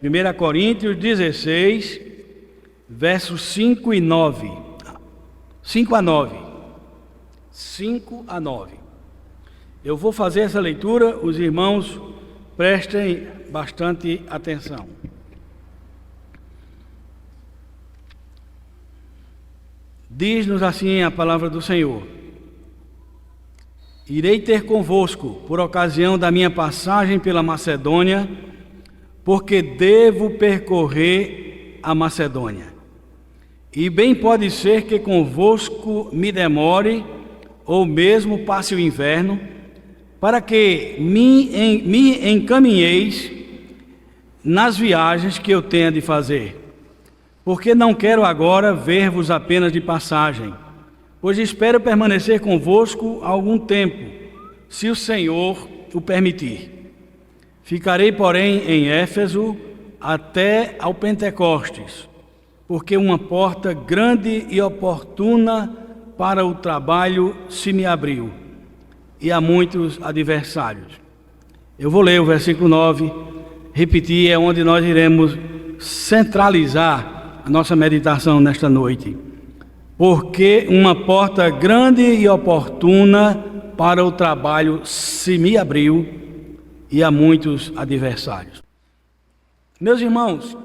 1 Coríntios 16, versos 5 e 9. 5 a 9. 5 a 9. Eu vou fazer essa leitura, os irmãos prestem bastante atenção. Diz-nos assim a palavra do Senhor: Irei ter convosco por ocasião da minha passagem pela Macedônia, porque devo percorrer a Macedônia. E bem pode ser que convosco me demore, ou mesmo passe o inverno, para que me encaminheis nas viagens que eu tenho de fazer. Porque não quero agora ver-vos apenas de passagem, pois espero permanecer convosco algum tempo, se o Senhor o permitir. Ficarei, porém, em Éfeso até ao Pentecostes, porque uma porta grande e oportuna para o trabalho se me abriu, e há muitos adversários. Eu vou ler o versículo 9, repetir, é onde nós iremos centralizar a nossa meditação nesta noite. Porque uma porta grande e oportuna para o trabalho se me abriu, e há muitos adversários. Meus irmãos,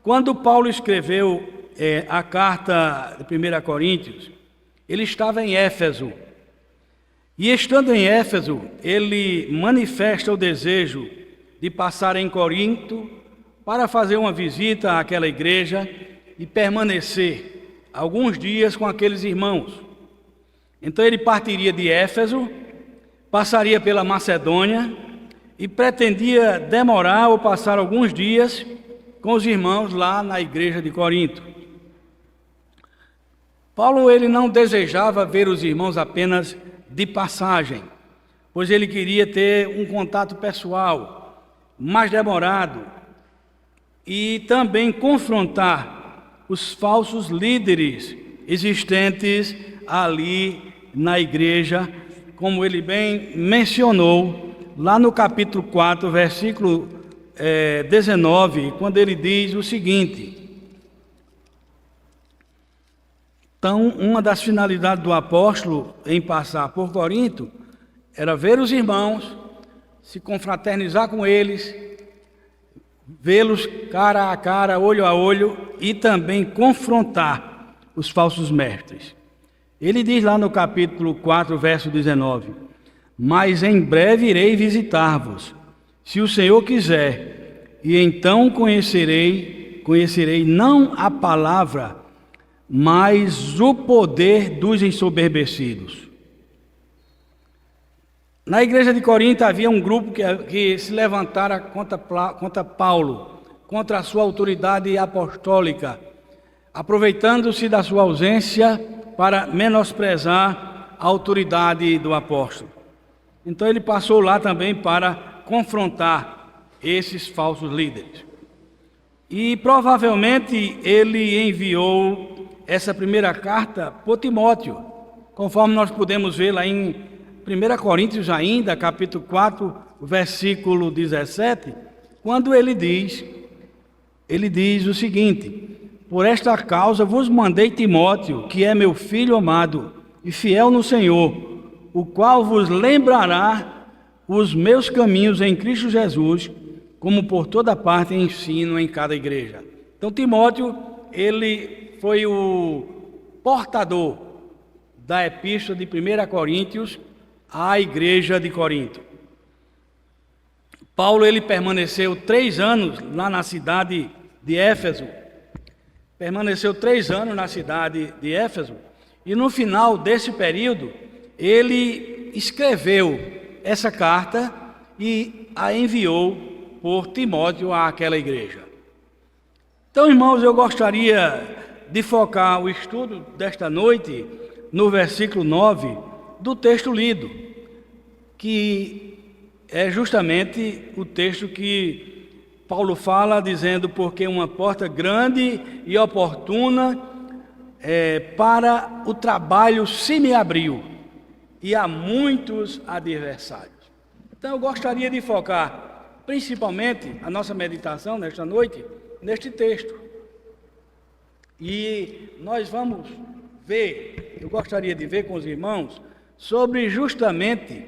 quando Paulo escreveu a carta de 1 Coríntios, ele estava em Éfeso. E estando em Éfeso, ele manifesta o desejo de passar em Corinto para fazer uma visita àquela igreja e permanecer alguns dias com aqueles irmãos. Então ele partiria de Éfeso, passaria pela Macedônia e pretendia demorar ou passar alguns dias com os irmãos lá na igreja de Corinto. Paulo ele não desejava ver os irmãos apenas de passagem, pois ele queria ter um contato pessoal mais demorado e também confrontar os falsos líderes existentes ali na igreja, como ele bem mencionou lá no capítulo 4, versículo 19, quando ele diz o seguinte: então, uma das finalidades do apóstolo em passar por Corinto era ver os irmãos, se confraternizar com eles, vê-los cara a cara, olho a olho, e também confrontar os falsos mestres. Ele diz lá no capítulo 4, verso 19: Mas em breve irei visitar-vos, se o Senhor quiser, e então conhecerei não a palavra, mas o poder dos ensoberbecidos. Na igreja de Corinto havia um grupo que se levantara contra Paulo, contra a sua autoridade apostólica, aproveitando-se da sua ausência para menosprezar a autoridade do apóstolo. Então ele passou lá também para confrontar esses falsos líderes. E provavelmente ele enviou essa primeira carta por Timóteo, conforme nós podemos ver lá em 1 Coríntios ainda, capítulo 4, versículo 17, quando ele diz o seguinte: Por esta causa vos mandei Timóteo, que é meu filho amado e fiel no Senhor, o qual vos lembrará os meus caminhos em Cristo Jesus, como por toda parte ensino em cada igreja. Então Timóteo, ele foi o portador da epístola de 1 Coríntios à igreja de Corinto. Paulo ele permaneceu 3 anos lá na cidade de Éfeso. Permaneceu 3 anos na cidade de Éfeso. E no final desse período, ele escreveu essa carta e a enviou por Timóteo àquela igreja. Então, irmãos, eu gostaria de focar o estudo desta noite no versículo 9 do texto lido, que é justamente o texto que Paulo fala dizendo: porque uma porta grande e oportuna para o trabalho se me abriu, e há muitos adversários. Então eu gostaria de focar principalmente a nossa meditação nesta noite, neste texto. E nós vamos ver, eu gostaria de ver com os irmãos, sobre justamente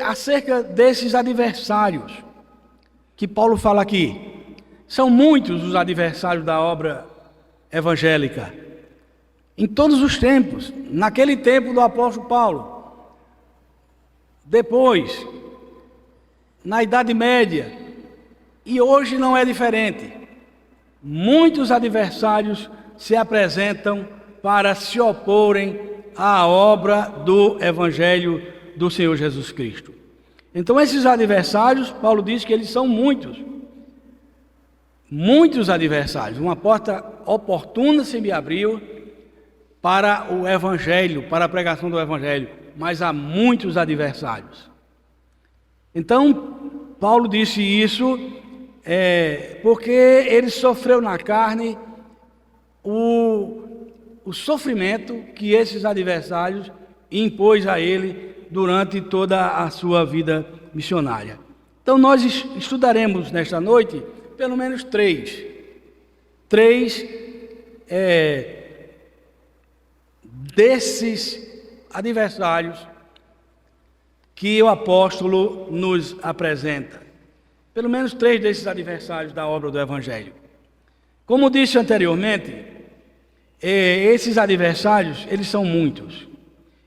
acerca desses adversários que Paulo fala aqui. São muitos os adversários da obra evangélica, em todos os tempos, naquele tempo do apóstolo Paulo, depois, na Idade Média, e hoje não é diferente. Muitos adversários se apresentam para se oporem à obra do Evangelho do Senhor Jesus Cristo. Então esses adversários, Paulo diz que eles são muitos. Muitos adversários. Uma porta oportuna se me abriu para o Evangelho, para a pregação do Evangelho, mas há muitos adversários. Então, Paulo disse isso porque ele sofreu na carne o sofrimento que esses adversários impôs a ele durante toda a sua vida missionária. Então, nós estudaremos nesta noite pelo menos três desses adversários que o apóstolo nos apresenta. Pelo menos 3 desses adversários da obra do Evangelho. Como disse anteriormente, esses adversários, eles são muitos.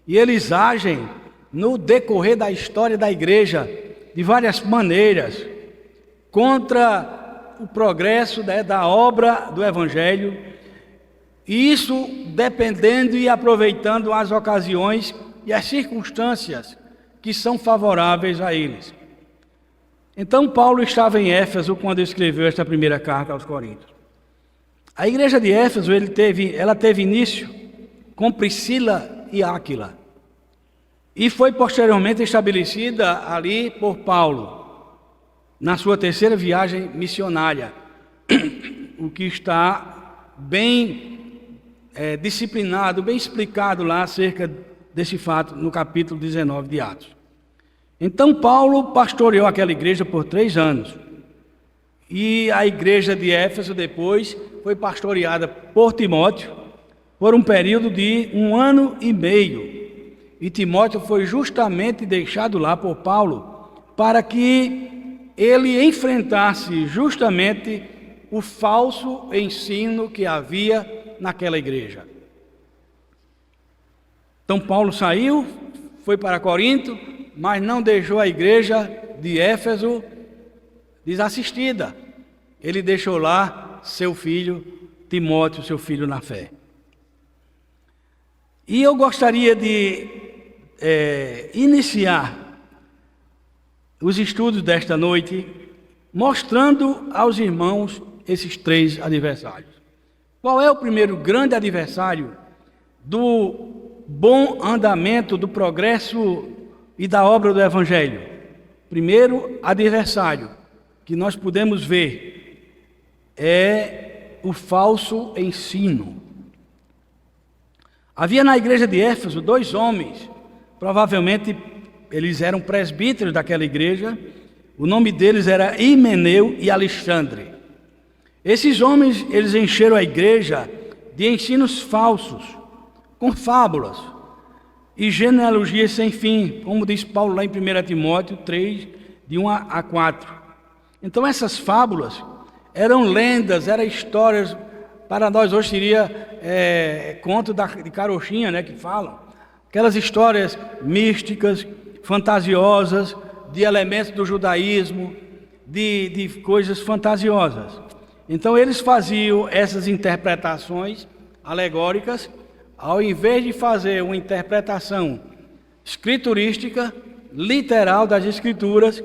E eles agem no decorrer da história da igreja de várias maneiras contra o progresso da obra do Evangelho, e isso dependendo e aproveitando as ocasiões e as circunstâncias que são favoráveis a eles. Então Paulo estava em Éfeso quando escreveu esta primeira carta aos Coríntios. A igreja de Éfeso ela teve início com Priscila e Áquila, e foi posteriormente estabelecida ali por Paulo, na sua terceira viagem missionária, o que está bem disciplinado, bem explicado lá acerca desse fato no capítulo 19 de Atos. Então Paulo pastoreou aquela igreja por 3 anos, e a igreja de Éfeso depois foi pastoreada por Timóteo por um período de 1 ano e meio, e Timóteo foi justamente deixado lá por Paulo para que ele enfrentasse justamente o falso ensino que havia naquela igreja. Então Paulo saiu, foi para Corinto, mas não deixou a igreja de Éfeso desassistida. Ele deixou lá seu filho Timóteo, seu filho na fé. E eu gostaria de iniciar os estudos desta noite mostrando aos irmãos esses 3 adversários. Qual é o primeiro grande adversário do bom andamento, do progresso e da obra do Evangelho? Primeiro adversário que nós podemos ver é o falso ensino. Havia na igreja de Éfeso 2 homens, provavelmente eles eram presbíteros daquela igreja. O nome deles era Himeneu e Alexandre. Esses homens, eles encheram a igreja de ensinos falsos, com fábulas e genealogias sem fim, como diz Paulo lá em 1 Timóteo 3, de 1 a 4. Então essas fábulas eram lendas, eram histórias, para nós hoje seria conto de carochinha, né, que falam. Aquelas histórias místicas, fantasiosas, de elementos do judaísmo, de coisas fantasiosas. Então eles faziam essas interpretações alegóricas, ao invés de fazer uma interpretação escriturística, literal das escrituras,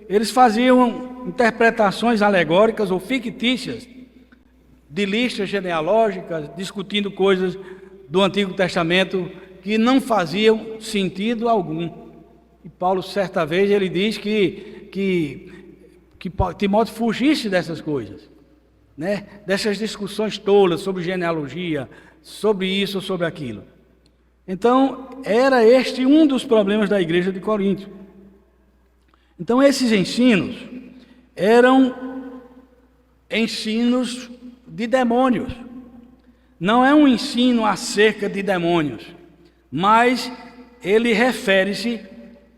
eles faziam interpretações alegóricas ou fictícias de listas genealógicas, discutindo coisas do Antigo Testamento que não faziam sentido algum. E Paulo, certa vez, ele diz que Timóteo fugisse dessas coisas, né? Dessas discussões tolas sobre genealogia, sobre isso ou sobre aquilo. Então, era este um dos problemas da igreja de Corinto. Então, esses ensinos eram ensinos de demônios. Não é um ensino acerca de demônios, mas ele refere-se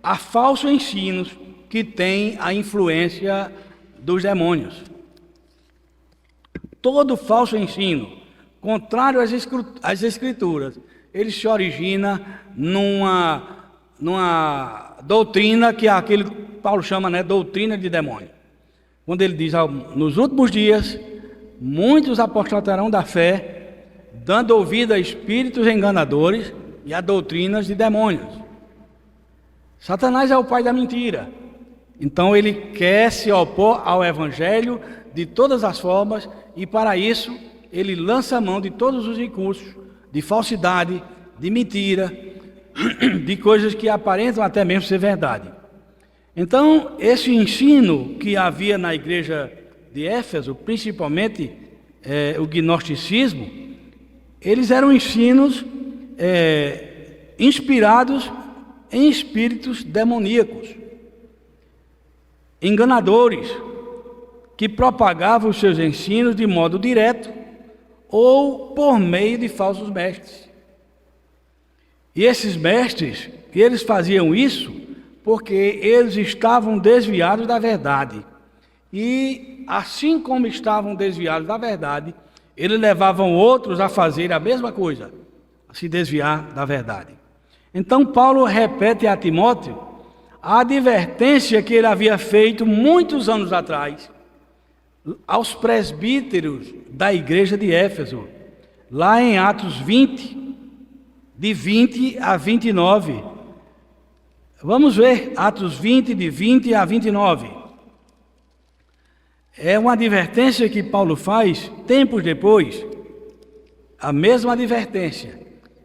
a falsos ensinos que têm a influência dos demônios. Todo falso ensino, contrário às Escrituras, ele se origina numa doutrina que é aquele que Paulo chama, né, doutrina de demônio. Quando ele diz, nos últimos dias, muitos apostatarão da fé, dando ouvido a espíritos enganadores e a doutrinas de demônios. Satanás é o pai da mentira. Então ele quer se opor ao evangelho de todas as formas, e para isso ele lança a mão de todos os recursos de falsidade, de mentira, de coisas que aparentam até mesmo ser verdade. Então, esse ensino que havia na igreja de Éfeso, principalmente o gnosticismo, eles eram ensinos inspirados em espíritos demoníacos, enganadores, que propagavam os seus ensinos de modo direto ou por meio de falsos mestres. E esses mestres, eles faziam isso porque eles estavam desviados da verdade. E assim como estavam desviados da verdade, eles levavam outros a fazer a mesma coisa, a se desviar da verdade. Então Paulo repete a Timóteo a advertência que ele havia feito muitos anos atrás aos presbíteros da igreja de Éfeso, lá em Atos 20, de 20 a 29. Vamos ver Atos 20, de 20 a 29. É uma advertência que Paulo faz tempos depois, a mesma advertência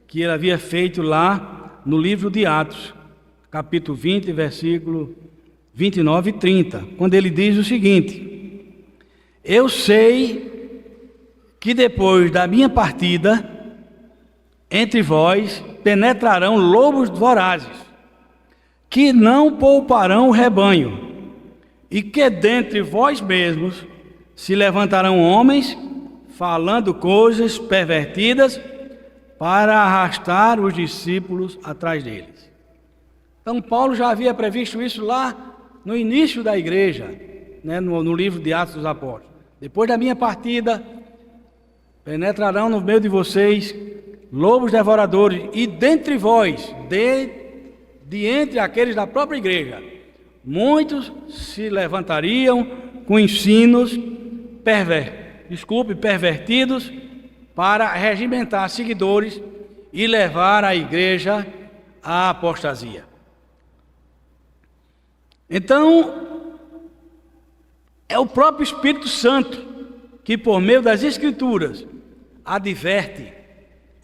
que ele havia feito lá no livro de Atos, capítulo 20, versículo 29 e 30, quando ele diz o seguinte: eu sei que depois da minha partida, entre vós penetrarão lobos vorazes, que não pouparão o rebanho, e que dentre vós mesmos se levantarão homens, falando coisas pervertidas, para arrastar os discípulos atrás deles. Então Paulo já havia previsto isso lá no início da igreja, né, no livro de Atos dos Apóstolos. Depois da minha partida, penetrarão no meio de vocês lobos devoradores, e dentre vós, de entre aqueles da própria igreja, muitos se levantariam com ensinos pervertidos para regimentar seguidores e levar a igreja à apostasia. Então, é o próprio Espírito Santo que, por meio das Escrituras, adverte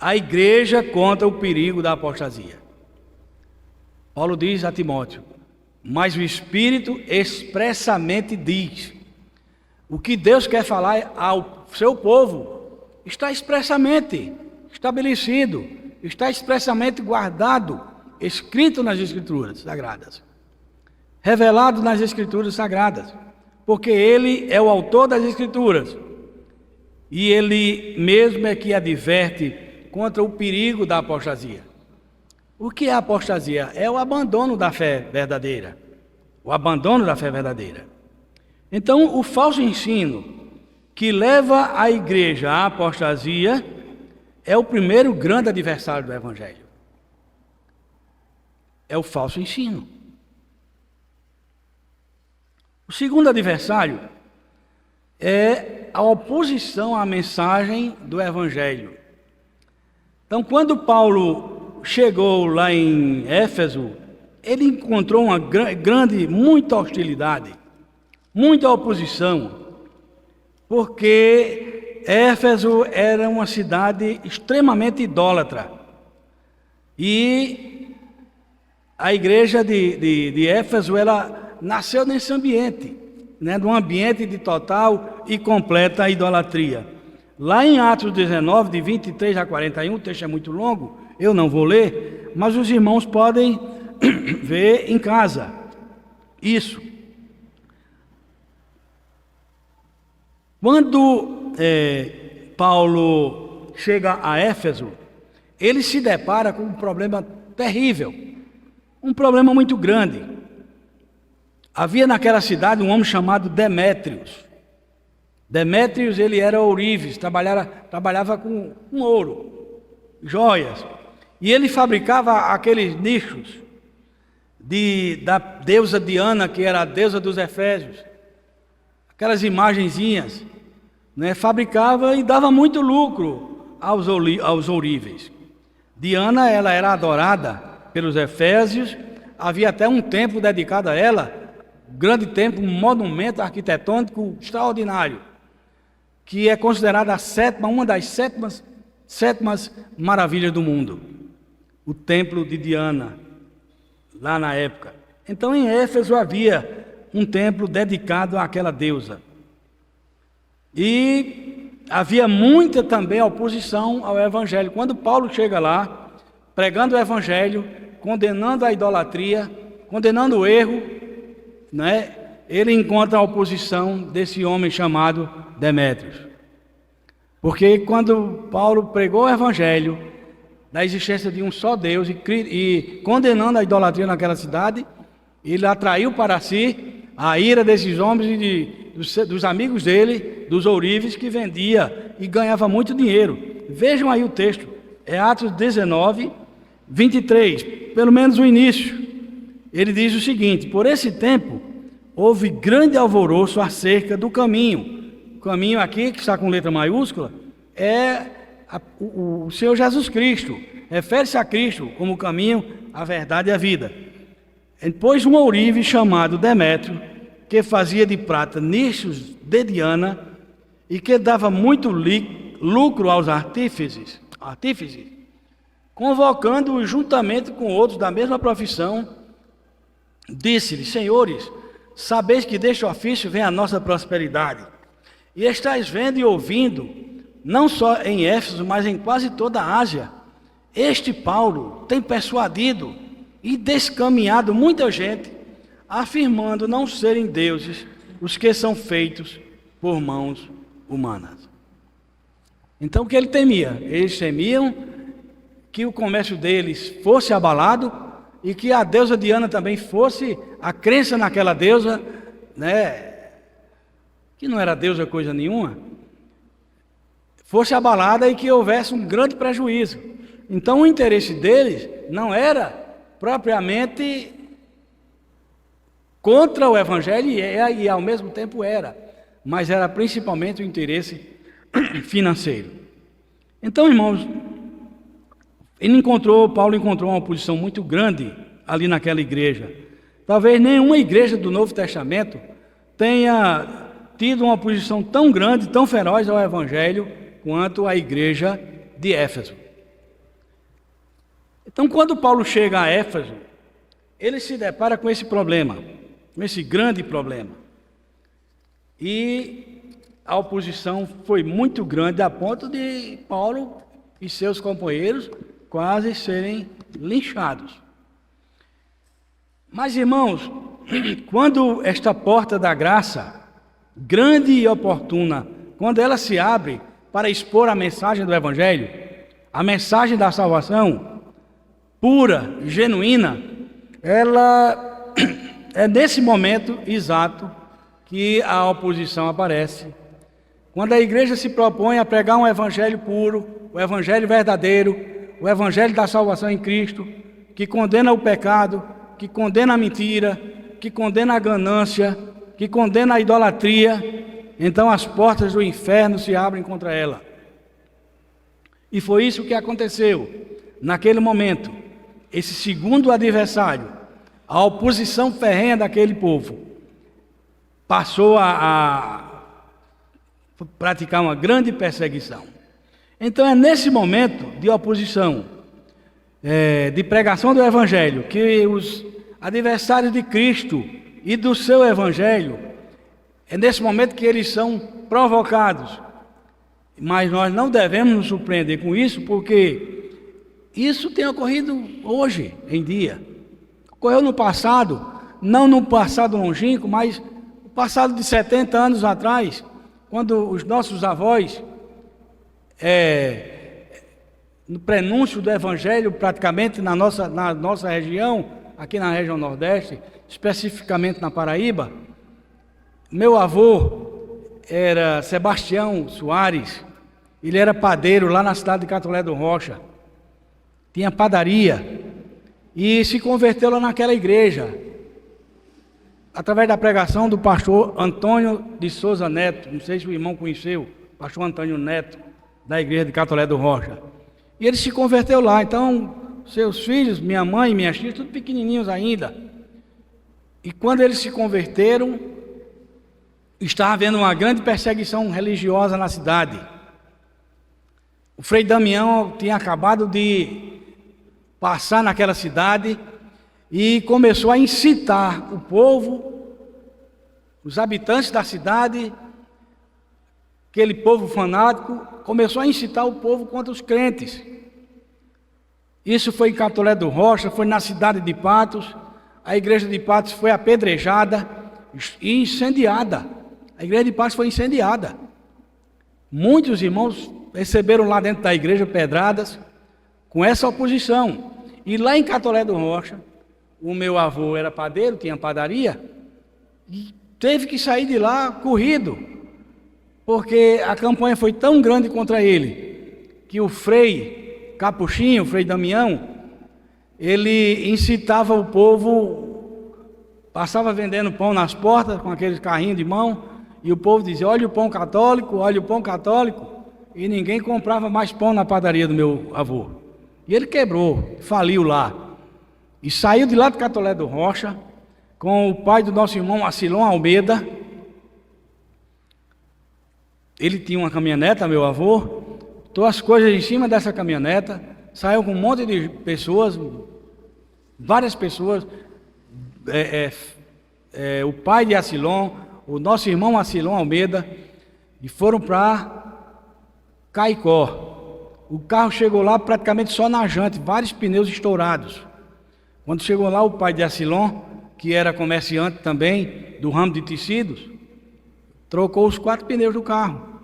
a igreja contra o perigo da apostasia. Paulo diz a Timóteo: mas o Espírito expressamente diz. O que Deus quer falar ao seu povo está expressamente estabelecido, está expressamente guardado, escrito nas Escrituras Sagradas, revelado nas Escrituras Sagradas, porque Ele é o autor das Escrituras, e Ele mesmo é que adverte contra o perigo da apostasia. O que é a apostasia? É o abandono da fé verdadeira. O abandono da fé verdadeira. Então, o falso ensino que leva a igreja à apostasia é o primeiro grande adversário do Evangelho. É o falso ensino. O segundo adversário é a oposição à mensagem do Evangelho. Então, quando Paulo chegou lá em Éfeso, ele encontrou uma muita hostilidade, muita oposição, porque Éfeso era uma cidade extremamente idólatra. E a igreja de Éfeso, ela nasceu nesse ambiente, né, num ambiente de total e completa idolatria. Lá em Atos 19, de 23 a 41, o texto é muito longo, eu não vou ler, mas os irmãos podem ver em casa. isso. Quando Paulo chega a Éfeso, ele se depara com um problema terrível, um problema muito grande. Havia naquela cidade um homem chamado Demétrios. Demétrios, ele era ourives, trabalhava com ouro, joias. E ele fabricava aqueles nichos da deusa Diana, que era a deusa dos Efésios. Aquelas imagenzinhas, né? Fabricava e dava muito lucro aos ouríveis. Diana, ela era adorada pelos Efésios. Havia até um templo dedicado a ela, um grande templo, um monumento arquitetônico extraordinário, que é considerada uma das sétimas maravilhas do mundo, o templo de Diana, lá na época. Então em Éfeso havia um templo dedicado àquela deusa. E havia muita também oposição ao Evangelho. Quando Paulo chega lá, pregando o Evangelho, condenando a idolatria, condenando o erro, né? Ele encontra a oposição desse homem chamado Demétrios. Porque quando Paulo pregou o Evangelho da existência de um só Deus e condenando a idolatria naquela cidade, ele atraiu para si a ira desses homens e dos amigos dele, dos ourives, que vendia e ganhava muito dinheiro. Vejam aí o texto, é Atos 19, 23, pelo menos o início. Ele diz o seguinte: por esse tempo houve grande alvoroço acerca do caminho. O caminho aqui, que está com letra maiúscula, é o Senhor Jesus Cristo. Refere-se a Cristo como o caminho, a verdade e a vida. Depois um ourive chamado Demétrio, que fazia de prata nichos de Diana e que dava muito lucro aos artífices, convocando-os juntamente com outros da mesma profissão, disse-lhes: senhores, sabeis que deste ofício vem a nossa prosperidade, e estáis vendo e ouvindo, não só em Éfeso, mas em quase toda a Ásia, este Paulo tem persuadido e descaminhado muita gente, afirmando não serem deuses os que são feitos por mãos humanas. Então o que ele temia? Eles temiam que o comércio deles fosse abalado e que a deusa Diana também fosse, a crença naquela deusa, né, que não era deusa coisa nenhuma, fosse abalada e que houvesse um grande prejuízo. Então o interesse deles não era propriamente contra o Evangelho, e ao mesmo tempo era, mas era principalmente o interesse financeiro. Então, irmãos, Paulo encontrou uma oposição muito grande ali naquela igreja. Talvez nenhuma igreja do Novo Testamento tenha tido uma oposição tão grande, tão feroz ao Evangelho, quanto a igreja de Éfeso. Então, quando Paulo chega a Éfeso, ele se depara com esse problema, com esse grande problema. E a oposição foi muito grande, a ponto de Paulo e seus companheiros quase serem linchados. Mas, irmãos, quando esta porta da graça, grande e oportuna, quando ela se abre para expor a mensagem do Evangelho, a mensagem da salvação, pura, genuína, ela é nesse momento exato que a oposição aparece. Quando a igreja se propõe a pregar um evangelho puro, o evangelho verdadeiro, o evangelho da salvação em Cristo, que condena o pecado, que condena a mentira, que condena a ganância, que condena a idolatria, então as portas do inferno se abrem contra ela. E foi isso que aconteceu naquele momento. Esse segundo adversário, a oposição ferrenha daquele povo, passou a praticar uma grande perseguição. Então é nesse momento de oposição, de pregação do Evangelho, que os adversários de Cristo e do seu Evangelho, é nesse momento que eles são provocados. Mas nós não devemos nos surpreender com isso, porque isso tem ocorrido hoje em dia. Ocorreu no passado, não no passado longínquo, mas no passado de 70 anos atrás, quando os nossos avós, no prenúncio do Evangelho, praticamente na nossa região, aqui na região Nordeste, especificamente na Paraíba, meu avô era Sebastião Soares, ele era padeiro lá na cidade de Catolé do Rocha, tinha padaria, e se converteu lá naquela igreja, através da pregação do pastor Antônio de Souza Neto, não sei se o irmão conheceu, pastor Antônio Neto, da igreja de Catolé do Rocha. E ele se converteu lá, então, seus filhos, minha mãe e minhas tias, tudo pequenininhos ainda. E quando eles se converteram, estava havendo uma grande perseguição religiosa na cidade. O Frei Damião tinha acabado de passar naquela cidade e começou a incitar o povo, os habitantes da cidade, aquele povo fanático, começou a incitar o povo contra os crentes. Isso foi em Catolé do Rocha, foi na cidade de Patos. A igreja de Patos foi apedrejada e incendiada. A igreja de Patos foi incendiada. Muitos irmãos receberam lá dentro da igreja pedradas com essa oposição. E lá em Catolé do Rocha, o meu avô era padeiro, tinha padaria, e teve que sair de lá corrido, porque a campanha foi tão grande contra ele, que o Frei Capuchinho, o Frei Damião, ele incitava o povo, passava vendendo pão nas portas, com aqueles carrinhos de mão, e o povo dizia, olha o pão católico, e ninguém comprava mais pão na padaria do meu avô. E ele quebrou, faliu lá, e saiu de lá de Catolé do Rocha, com o pai do nosso irmão Acilon Almeida. Ele tinha uma caminhoneta, meu avô, botou as coisas em cima dessa caminhoneta, saiu com um monte de pessoas, várias pessoas, o pai de Acilon, o nosso irmão Acilon Almeida, e foram para Caicó. O carro chegou lá praticamente só na jante, vários pneus estourados. Quando chegou lá, o pai de Acilon, que era comerciante também do ramo de tecidos, trocou os 4 pneus do carro.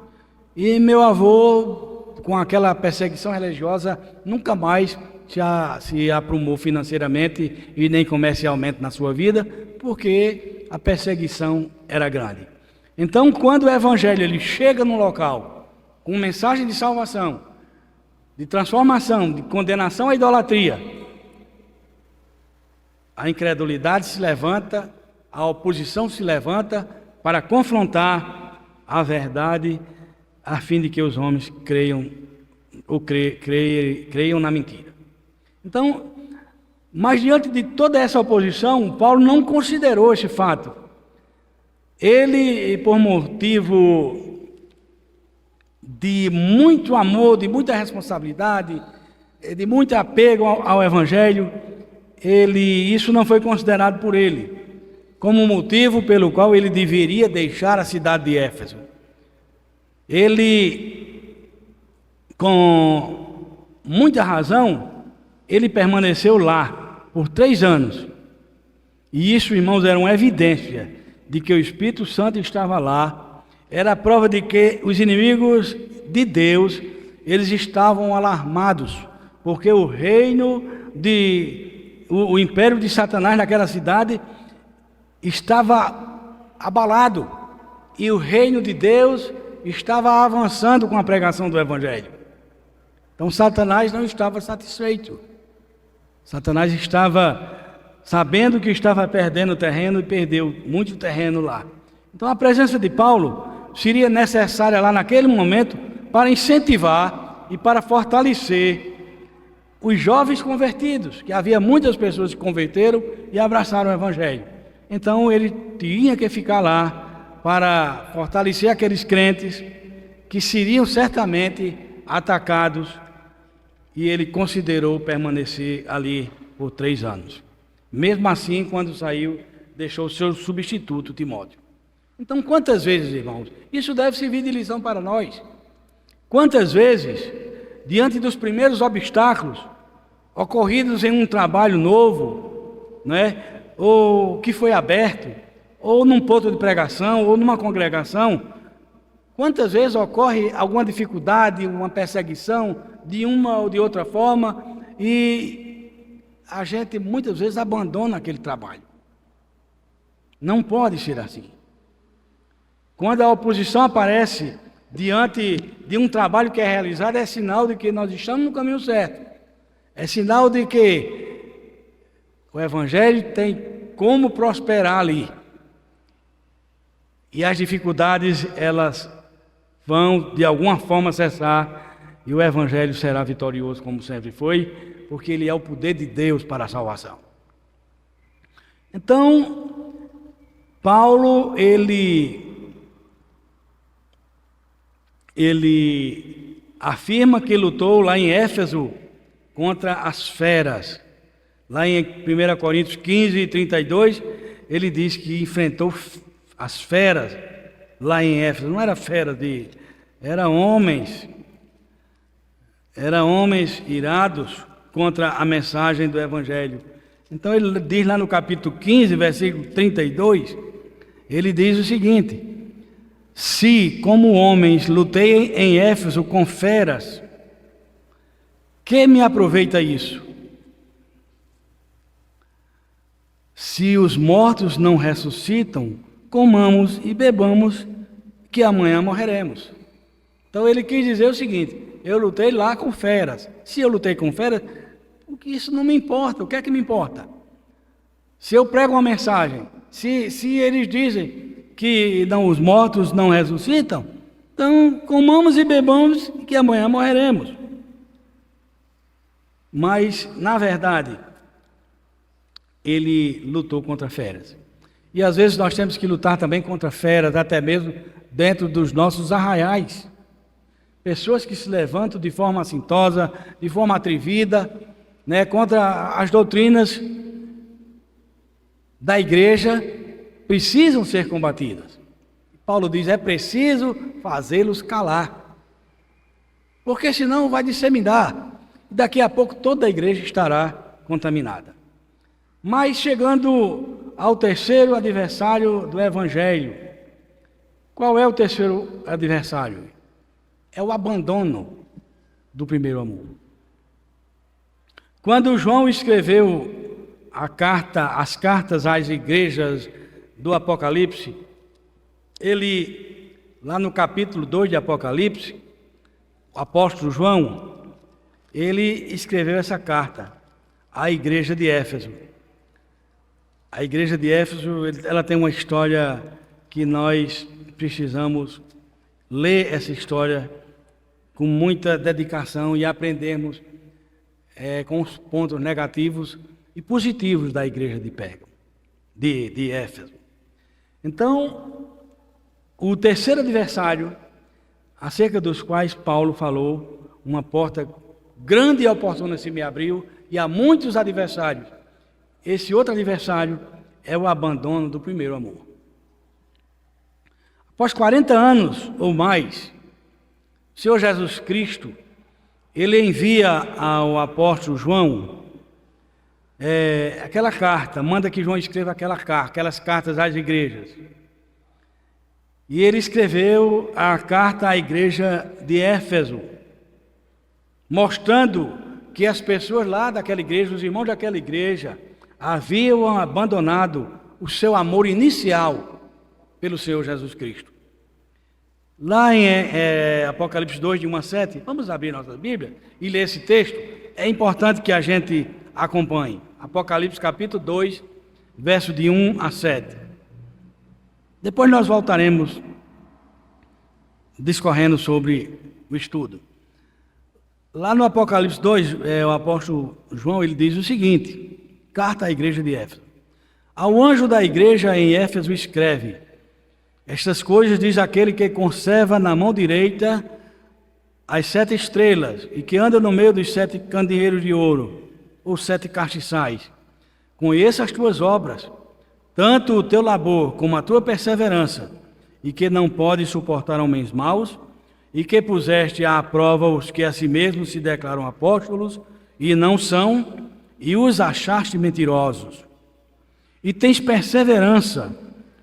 E meu avô, com aquela perseguição religiosa, nunca mais se aprumou financeiramente e nem comercialmente na sua vida, porque a perseguição era grande. Então, quando o Evangelho ele chega num local com mensagem de salvação, de transformação, de condenação à idolatria, a incredulidade se levanta, a oposição se levanta para confrontar a verdade, a fim de que os homens creiam na mentira. Então, mas diante de toda essa oposição, Paulo não considerou esse fato. Ele, por motivo de muito amor, de muita responsabilidade, de muito apego ao Evangelho, isso não foi considerado por ele como motivo pelo qual ele deveria deixar a cidade de Éfeso. Ele, com muita razão, ele permaneceu lá por 3 anos. E isso, irmãos, era uma evidência de que o Espírito Santo estava lá. Era a prova de que os inimigos de Deus, eles estavam alarmados, porque o império de Satanás naquela cidade estava abalado, e o reino de Deus estava avançando com a pregação do Evangelho. Então Satanás não estava satisfeito. Satanás estava sabendo que estava perdendo terreno e perdeu muito terreno lá. Então a presença de Paulo seria necessária lá naquele momento para incentivar e para fortalecer os jovens convertidos, que havia muitas pessoas que se converteram e abraçaram o Evangelho. Então ele tinha que ficar lá para fortalecer aqueles crentes que seriam certamente atacados, e ele considerou permanecer ali por 3 anos. Mesmo assim, quando saiu, deixou o seu substituto, Timóteo. Então, quantas vezes, irmãos, isso deve servir de lição para nós. Quantas vezes, diante dos primeiros obstáculos ocorridos em um trabalho novo, ou que foi aberto, ou num ponto de pregação, ou numa congregação, quantas vezes ocorre alguma dificuldade, uma perseguição, de uma ou de outra forma, e a gente muitas vezes abandona aquele trabalho. Não pode ser assim. Quando a oposição aparece diante de um trabalho que é realizado, é sinal de que nós estamos no caminho certo. É sinal de que o Evangelho tem como prosperar ali. E as dificuldades, elas vão de alguma forma cessar, e o Evangelho será vitorioso como sempre foi, porque ele é o poder de Deus para a salvação. Então, Paulo, ele afirma que lutou lá em Éfeso contra as feras. Lá em 1 Coríntios 15, 32, ele diz que enfrentou as feras lá em Éfeso. Não era feras, eram homens irados contra a mensagem do Evangelho. Então ele diz lá no capítulo 15, versículo 32, ele diz o seguinte: se, como homens, lutei em Éfeso com feras, que me aproveita isso? Se os mortos não ressuscitam, comamos e bebamos, que amanhã morreremos. Então ele quis dizer o seguinte: eu lutei lá com feras. Se eu lutei com feras, isso não me importa. O que é que me importa? Se eu prego uma mensagem, se eles dizem que os mortos não ressuscitam, então comamos e bebamos, que amanhã morreremos. Mas, na verdade, ele lutou contra feras. E às vezes nós temos que lutar também contra feras, até mesmo dentro dos nossos arraiais. Pessoas que se levantam de forma assintosa, de forma atrevida, contra as doutrinas da igreja, precisam ser combatidas. Paulo diz: é preciso fazê-los calar, porque senão vai disseminar, e daqui a pouco toda a igreja estará contaminada. Mas chegando ao terceiro adversário do Evangelho, qual é o terceiro adversário? É o abandono do primeiro amor. Quando João escreveu as cartas às igrejas do Apocalipse, ele, lá no capítulo 2 de Apocalipse, o apóstolo João, ele escreveu essa carta à igreja de Éfeso. A igreja de Éfeso, ela tem uma história que nós precisamos ler essa história com muita dedicação e aprendermos com os pontos negativos e positivos da igreja de Pérgamo, de Éfeso. Então, o terceiro adversário, acerca dos quais Paulo falou, uma porta grande e oportuna se me abriu, e há muitos adversários. Esse outro adversário é o abandono do primeiro amor. Após 40 anos ou mais, o Senhor Jesus Cristo, ele envia ao apóstolo João aquela carta, manda que João escreva aquelas cartas às igrejas. E ele escreveu a carta à igreja de Éfeso, mostrando que as pessoas lá daquela igreja, os irmãos daquela igreja, haviam abandonado o seu amor inicial pelo Senhor Jesus Cristo. Lá em Apocalipse 2, de 1 a 7, vamos abrir nossa Bíblia e ler esse texto. É importante que a gente acompanhe. Apocalipse capítulo 2, verso de 1 a 7. Depois nós voltaremos discorrendo sobre o estudo. Lá no Apocalipse 2, o apóstolo João, ele diz o seguinte: carta à igreja de Éfeso. Ao anjo da igreja em Éfeso escreve: estas coisas diz aquele que conserva na mão direita as 7 estrelas e que anda no meio dos 7 candeeiros de ouro, ou 7 castiçais. Conheça as tuas obras, tanto o teu labor como a tua perseverança, e que não podes suportar homens maus, e que puseste à prova os que a si mesmos se declaram apóstolos, e não são, e os achaste mentirosos. e tens perseverança,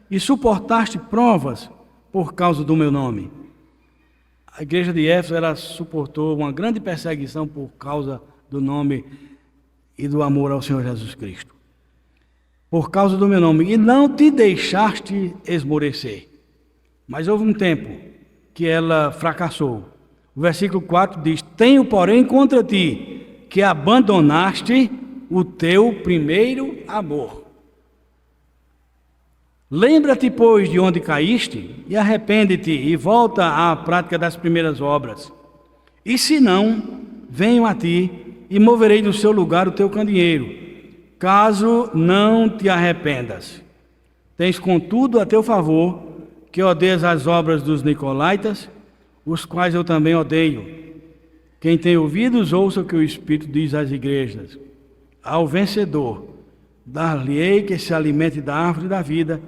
e suportaste provas por causa do meu nome. A igreja de Éfeso, ela suportou uma grande perseguição por causa do nome e do amor ao Senhor Jesus Cristo. Por causa do meu nome, e não te deixaste esmorecer. Mas houve um tempo que ela fracassou. O versículo 4 diz: tenho, porém, contra ti, que abandonaste o teu primeiro amor. Lembra-te, pois, de onde caíste, e arrepende-te, e volta à prática das primeiras obras. E se não, venho a ti, e moverei do seu lugar o teu candeeiro, caso não te arrependas. Tens, contudo, a teu favor, que odeias as obras dos nicolaítas, os quais eu também odeio. Quem tem ouvidos, ouça o que o Espírito diz às igrejas. Ao vencedor, dar-lhe-ei que se alimente da árvore da vida,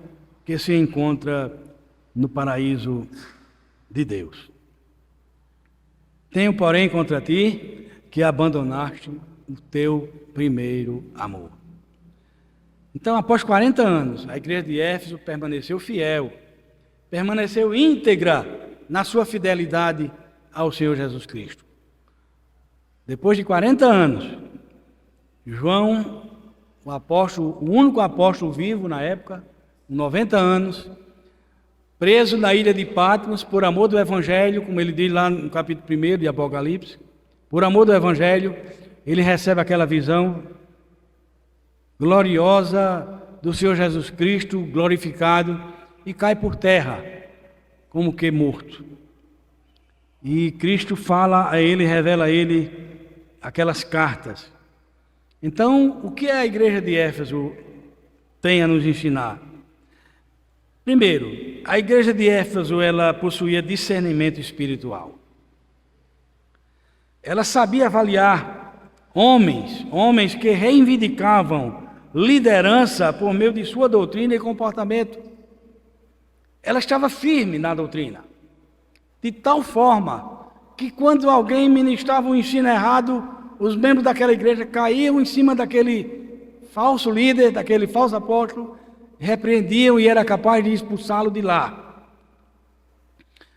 que se encontra no paraíso de Deus. Tenho, porém, contra ti, que abandonaste o teu primeiro amor. Então, após 40 anos, a igreja de Éfeso permaneceu fiel, permaneceu íntegra na sua fidelidade ao Senhor Jesus Cristo. Depois de 40 anos, João, o apóstolo, o único apóstolo vivo na época, com 90 anos, preso na ilha de Patmos por amor do Evangelho, como ele diz lá no capítulo 1 de Apocalipse, por amor do Evangelho, ele recebe aquela visão gloriosa do Senhor Jesus Cristo, glorificado, e cai por terra, como que morto. E Cristo fala a ele, revela a ele aquelas cartas. Então, o que a igreja de Éfeso tem a nos ensinar? Primeiro, a igreja de Éfeso, ela possuía discernimento espiritual. Ela sabia avaliar homens que reivindicavam liderança por meio de sua doutrina e comportamento. Ela estava firme na doutrina, de tal forma que quando alguém ministrava um ensino errado, os membros daquela igreja caíam em cima daquele falso líder, daquele falso apóstolo, repreendiam e era capaz de expulsá-lo de lá.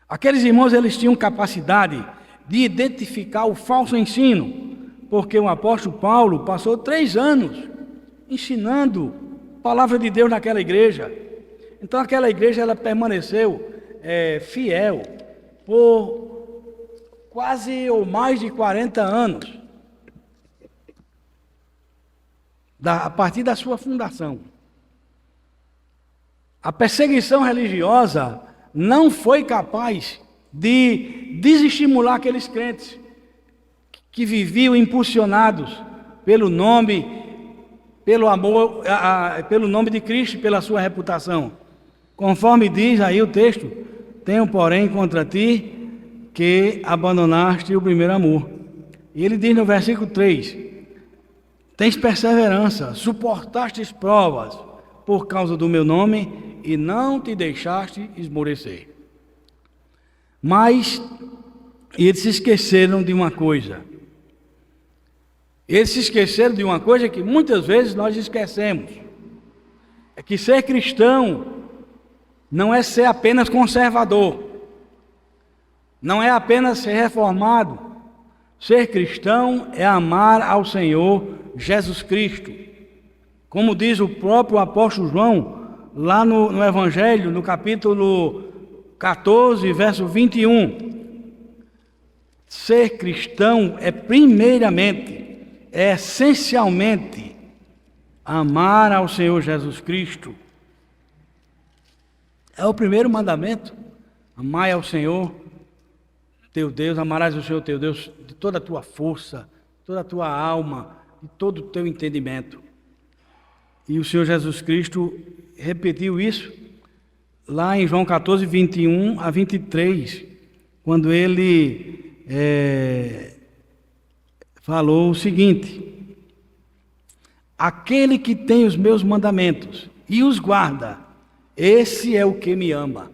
Aqueles irmãos, eles tinham capacidade de identificar o falso ensino, porque o apóstolo Paulo passou 3 anos ensinando a palavra de Deus naquela igreja. Então aquela igreja, ela permaneceu fiel por quase ou mais de 40 anos, a partir da sua fundação. A perseguição religiosa não foi capaz de desestimular aqueles crentes que viviam impulsionados pelo nome, pelo amor, pelo nome de Cristo, pela sua reputação. Conforme diz aí o texto: tenho, porém, contra ti que abandonaste o primeiro amor. E ele diz no versículo 3: tens perseverança, suportastes provas por causa do meu nome e não te deixaste esmorecer. Mas eles se esqueceram de uma coisa. Eles se esqueceram de uma coisa que muitas vezes nós esquecemos. É que ser cristão não é ser apenas conservador, não é apenas ser reformado. Ser cristão é amar ao Senhor Jesus Cristo. Como diz o próprio apóstolo João, lá no Evangelho, no capítulo 14, verso 21. Ser cristão é primeiramente, é essencialmente, amar ao Senhor Jesus Cristo. É o primeiro mandamento. Amai ao Senhor teu Deus, amarás o Senhor teu Deus de toda a tua força, toda a tua alma, de todo o teu entendimento. E o Senhor Jesus Cristo repetiu isso lá em João 14, 21 a 23, quando ele falou o seguinte: aquele que tem os meus mandamentos e os guarda, esse é o que me ama.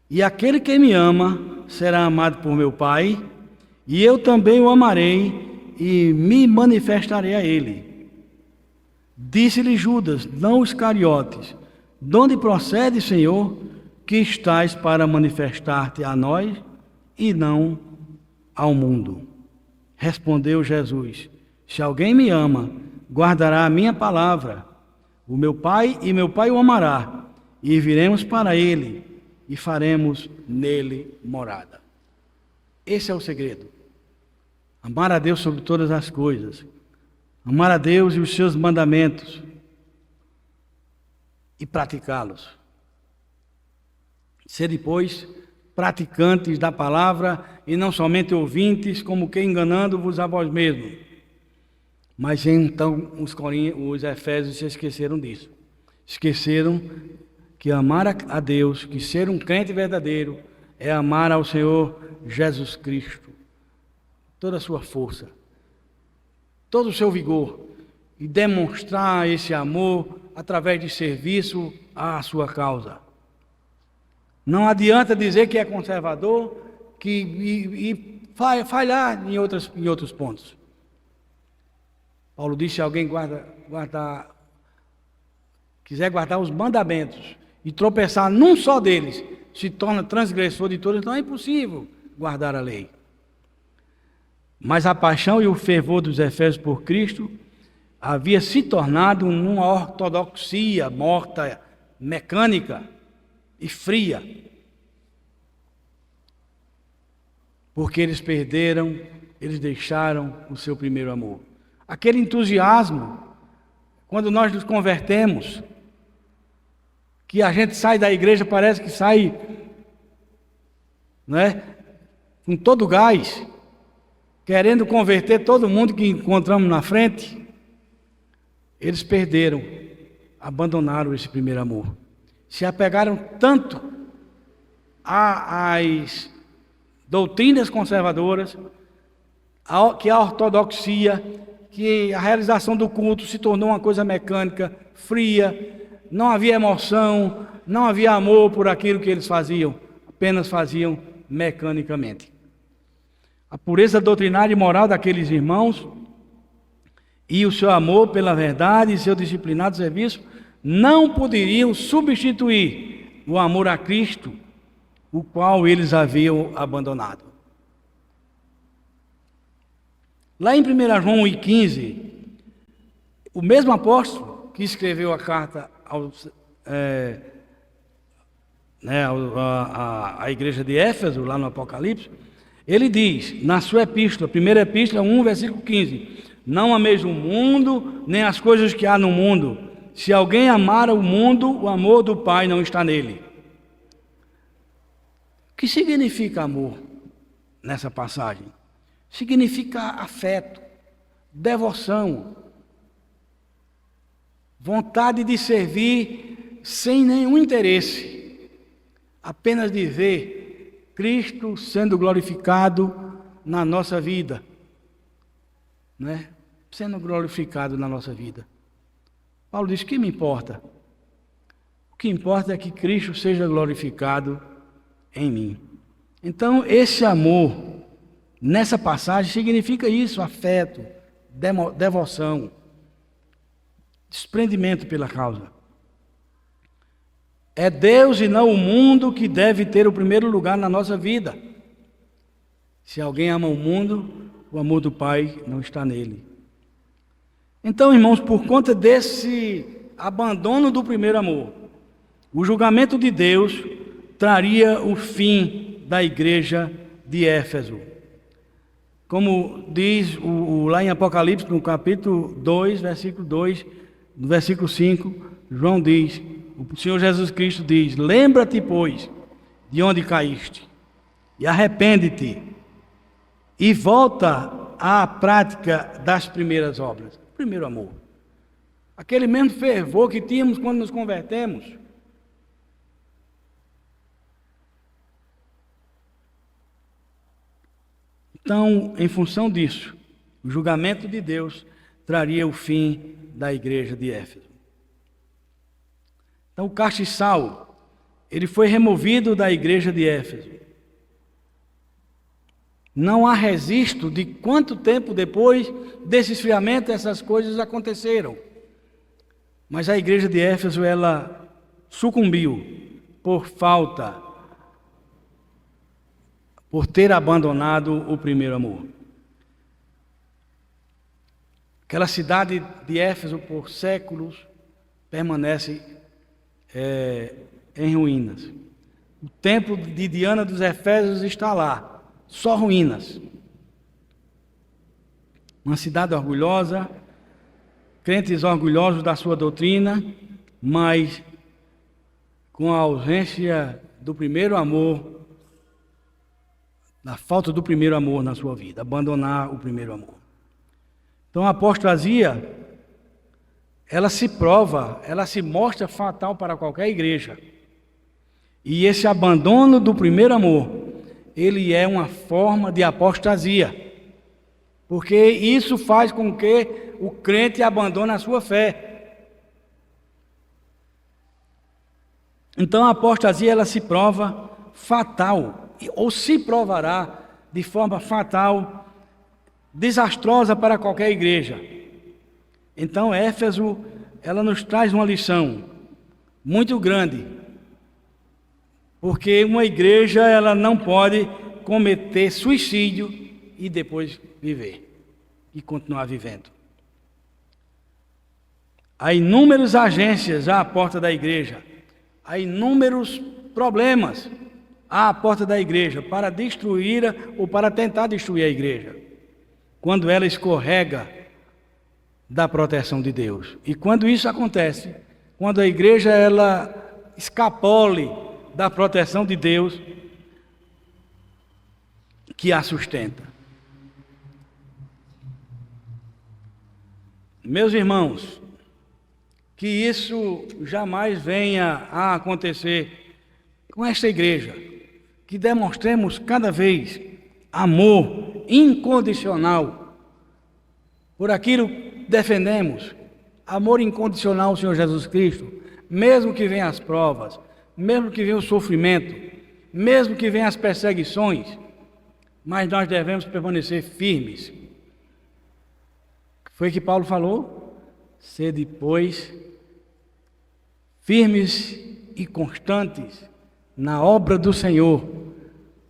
E aquele que me ama será amado por meu Pai, e eu também o amarei e me manifestarei a ele. Disse-lhe Judas, não Iscariotes: de onde procede, Senhor, que estás para manifestar-te a nós e não ao mundo? Respondeu Jesus: se alguém me ama, guardará a minha palavra. O meu Pai o amará, e viremos para ele e faremos nele morada. Esse é o segredo. Amar a Deus sobre todas as coisas. Amar a Deus e os seus mandamentos e praticá-los. Ser, depois, praticantes da palavra e não somente ouvintes, como que enganando-vos a vós mesmos. Mas então os Efésios se esqueceram disso. Esqueceram que amar a Deus, que ser um crente verdadeiro, é amar ao Senhor Jesus Cristo, toda a sua força, todo o seu vigor, e demonstrar esse amor através de serviço à sua causa. Não adianta dizer que é conservador e falhar em outros pontos. Paulo disse: se alguém quiser guardar os mandamentos e tropeçar num só deles, se torna transgressor de todos. Então é impossível guardar a lei. Mas a paixão e o fervor dos Efésios por Cristo havia se tornado numa ortodoxia morta, mecânica e fria. Porque eles deixaram o seu primeiro amor. Aquele entusiasmo, quando nós nos convertemos, que a gente sai da igreja, parece que sai, com todo o gás, querendo converter todo mundo que encontramos na frente. Eles abandonaram esse primeiro amor. Se apegaram tanto às doutrinas conservadoras, que a ortodoxia, que a realização do culto se tornou uma coisa mecânica, fria, não havia emoção, não havia amor por aquilo que eles faziam, apenas faziam mecanicamente. A pureza doutrinária e moral daqueles irmãos e o seu amor pela verdade e seu disciplinado serviço não poderiam substituir o amor a Cristo, o qual eles haviam abandonado. Lá em 1 João 1,15, o mesmo apóstolo que escreveu a carta à igreja de Éfeso, lá no Apocalipse, ele diz, na sua epístola, primeira epístola 1, versículo 15: não ameis o mundo, nem as coisas que há no mundo. Se alguém amar o mundo, o amor do Pai não está nele. O que significa amor nessa passagem? Significa afeto, devoção, vontade de servir sem nenhum interesse, apenas de ver Cristo sendo glorificado na nossa vida, sendo glorificado na nossa vida. Paulo diz: o que me importa? O que importa é que Cristo seja glorificado em mim. Então, esse amor, nessa passagem, significa isso: afeto, devoção, desprendimento pela causa. É Deus e não o mundo que deve ter o primeiro lugar na nossa vida. Se alguém ama o mundo, o amor do Pai não está nele. Então, irmãos, por conta desse abandono do primeiro amor, o julgamento de Deus traria o fim da igreja de Éfeso. Como diz lá em Apocalipse, no capítulo 2, versículo 2, no versículo 5, João diz, o Senhor Jesus Cristo diz: lembra-te, pois, de onde caíste, e arrepende-te, e volta à prática das primeiras obras. Primeiro amor. Aquele mesmo fervor que tínhamos quando nos convertemos. Então, em função disso, o julgamento de Deus traria o fim da igreja de Éfeso. Então, o castiçal, ele foi removido da igreja de Éfeso. Não há registro de quanto tempo depois desse esfriamento essas coisas aconteceram. Mas a igreja de Éfeso, ela sucumbiu por ter abandonado o primeiro amor. Aquela cidade de Éfeso, por séculos, permanece em ruínas. O templo de Diana dos Efésios está lá, só ruínas. Uma cidade orgulhosa, crentes orgulhosos da sua doutrina, mas com a ausência do primeiro amor, da falta do primeiro amor na sua vida, abandonar o primeiro amor. Então a apostasia, ela se mostra fatal para qualquer igreja. E esse abandono do primeiro amor, ele é uma forma de apostasia. Porque isso faz com que o crente abandone a sua fé. Então a apostasia, ela se prova fatal, ou se provará de forma fatal, desastrosa para qualquer igreja. Então Éfeso, ela nos traz uma lição muito grande, porque uma igreja, ela não pode cometer suicídio e depois viver e continuar vivendo. Há inúmeras agências à porta da igreja, há inúmeros problemas à porta da igreja para destruir ou para tentar destruir a igreja, quando ela escorrega da proteção de Deus. E quando isso acontece, quando a igreja ela escapole da proteção de Deus que a sustenta. Meus irmãos, que isso jamais venha a acontecer com esta igreja, que demonstremos cada vez amor incondicional por aquilo que defendemos, amor incondicional ao Senhor Jesus Cristo, mesmo que venham as provas, mesmo que venha o sofrimento, mesmo que venham as perseguições, mas nós devemos permanecer firmes. Foi que Paulo falou: sede, pois, firmes e constantes na obra do Senhor.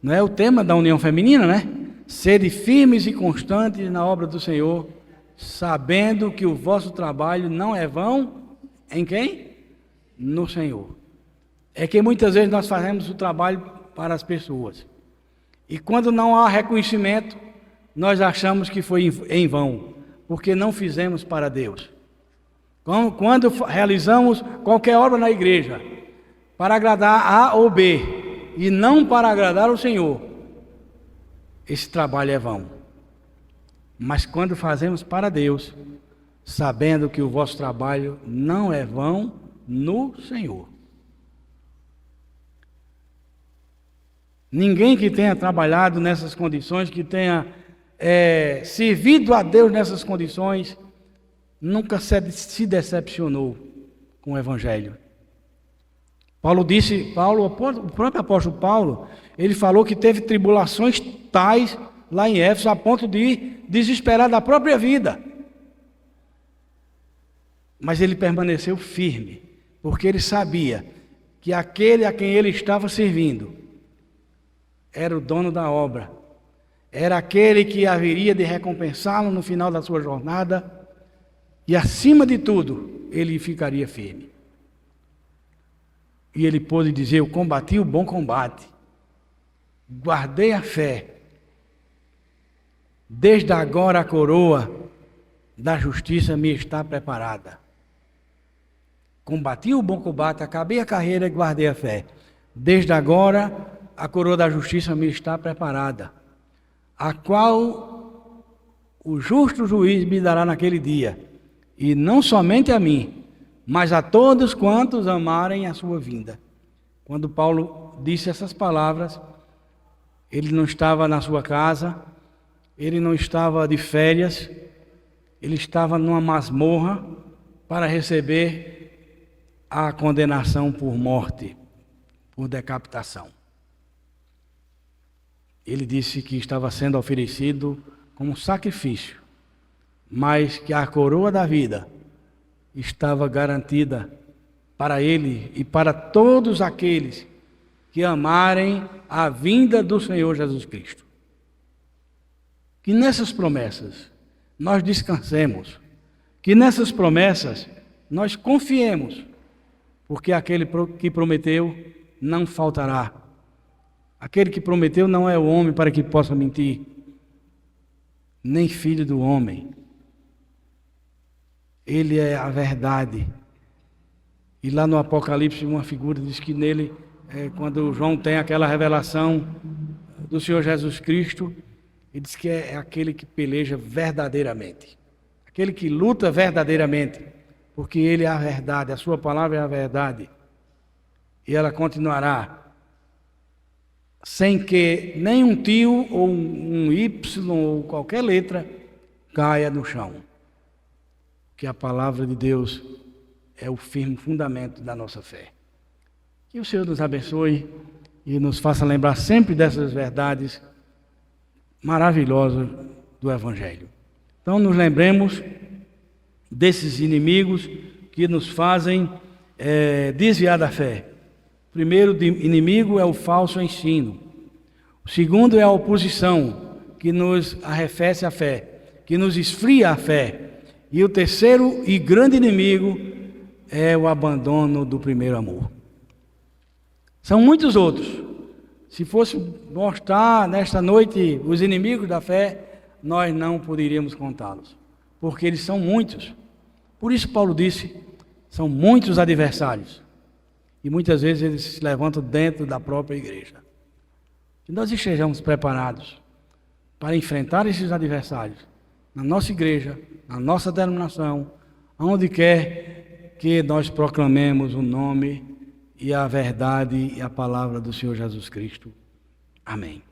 Não é o tema da união feminina, né? Sede firmes e constantes na obra do Senhor, sabendo que o vosso trabalho não é vão em quem? No Senhor. É que muitas vezes nós fazemos o trabalho para as pessoas. E quando não há reconhecimento, nós achamos que foi em vão, porque não fizemos para Deus. Quando realizamos qualquer obra na igreja, para agradar A ou B, e não para agradar o Senhor, esse trabalho é vão. Mas quando fazemos para Deus, sabendo que o vosso trabalho não é vão no Senhor. Ninguém que tenha trabalhado nessas condições, que tenha servido a Deus nessas condições, nunca se decepcionou com o Evangelho. O próprio apóstolo Paulo, ele falou que teve tribulações tais lá em Éfeso, a ponto de desesperar da própria vida. Mas ele permaneceu firme, porque ele sabia que aquele a quem ele estava servindo era o dono da obra, era aquele que haveria de recompensá-lo no final da sua jornada, e acima de tudo, ele ficaria firme. E ele pôde dizer: eu combati o bom combate, guardei a fé, desde agora a coroa da justiça me está preparada. Combati o bom combate, acabei a carreira e guardei a fé. Desde agora a coroa da justiça me está preparada, a qual o justo juiz me dará naquele dia, e não somente a mim, mas a todos quantos amarem a sua vinda. Quando Paulo disse essas palavras, ele não estava na sua casa, ele não estava de férias, ele estava numa masmorra para receber a condenação por morte, por decapitação. Ele disse que estava sendo oferecido como sacrifício, mas que a coroa da vida estava garantida para ele e para todos aqueles que amarem a vinda do Senhor Jesus Cristo. Que nessas promessas nós descansemos, que nessas promessas nós confiemos, porque aquele que prometeu não faltará. Aquele que prometeu não é o homem para que possa mentir, nem filho do homem. Ele é a verdade. E lá no Apocalipse, uma figura diz que nele, quando João tem aquela revelação do Senhor Jesus Cristo, ele diz que é aquele que peleja verdadeiramente, aquele que luta verdadeiramente, porque ele é a verdade, a sua palavra é a verdade, e ela continuará, sem que nem um tio ou um Y ou qualquer letra caia no chão, que a palavra de Deus é o firme fundamento da nossa fé. Que o Senhor nos abençoe e nos faça lembrar sempre dessas verdades maravilhosas do Evangelho. Então nos lembremos desses inimigos que nos fazem desviar da fé. O primeiro inimigo é o falso ensino. O segundo é a oposição, que nos arrefece a fé, que nos esfria a fé. E o terceiro e grande inimigo é o abandono do primeiro amor. São muitos outros. Se fosse mostrar nesta noite os inimigos da fé, nós não poderíamos contá-los, porque eles são muitos. Por isso Paulo disse, são muitos adversários. E muitas vezes eles se levantam dentro da própria igreja. Que nós estejamos preparados para enfrentar esses adversários na nossa igreja, na nossa denominação, aonde quer que nós proclamemos o nome e a verdade e a palavra do Senhor Jesus Cristo. Amém.